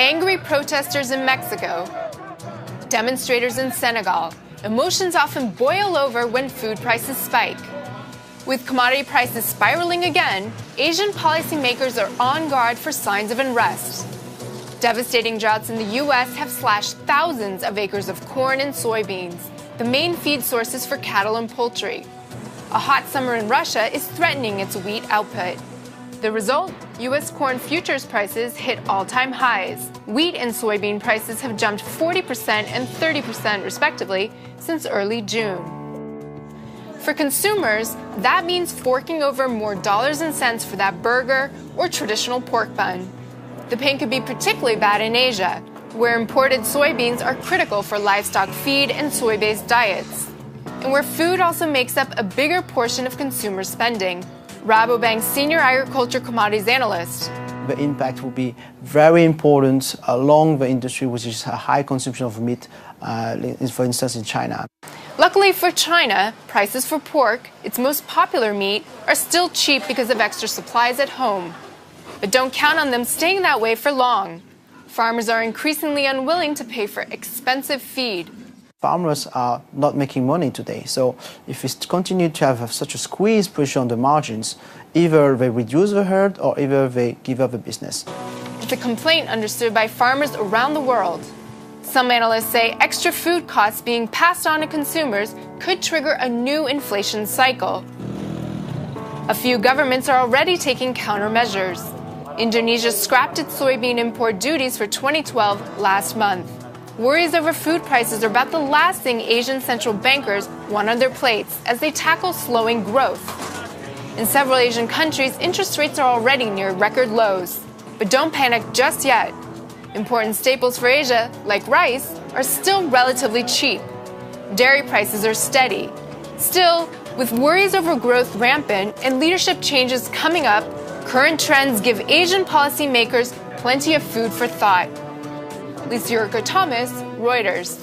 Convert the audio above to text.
Angry protesters in Mexico, demonstrators in Senegal. Emotions often boil over when food prices spike. With commodity prices spiraling again, Asian policymakers are on guard for signs of unrest. Devastating droughts in the U.S. have slashed thousands of acres of corn and soybeans, the main feed sources for cattle and poultry. A hot summer in Russia is threatening its wheat output. The result? U.S. corn futures prices hit all-time highs. Wheat and soybean prices have jumped 40% and 30% respectively since early June. For consumers, that means forking over more dollars and cents for that burger or traditional pork bun. The pain could be particularly bad in Asia, where imported soybeans are critical for livestock feed and soy-based diets, and where food also makes up a bigger portion of consumer spending. Rabobank's senior agriculture commodities analyst. The impact will be very important along the industry, which is a high consumption of meat, for instance, in China. Luckily for China, prices for pork, its most popular meat, are still cheap because of extra supplies at home. But don't count on them staying that way for long. Farmers are increasingly unwilling to pay for expensive feed. Farmers are not making money today, so if we continue to have such a squeeze pressure on the margins, either they reduce the herd or either they give up the business. It's a complaint understood by farmers around the world. Some analysts say extra food costs being passed on to consumers could trigger a new inflation cycle. A few governments are already taking countermeasures. Indonesia scrapped its soybean import duties for 2012 last month. Worries over food prices are about the last thing Asian central bankers want on their plates as they tackle slowing growth. In several Asian countries, interest rates are already near record lows. But don't panic just yet. Important staples for Asia, like rice, are still relatively cheap. Dairy prices are steady. Still, with worries over growth rampant and leadership changes coming up, current trends give Asian policymakers plenty of food for thought. Lisa Yurko Thomas, Reuters.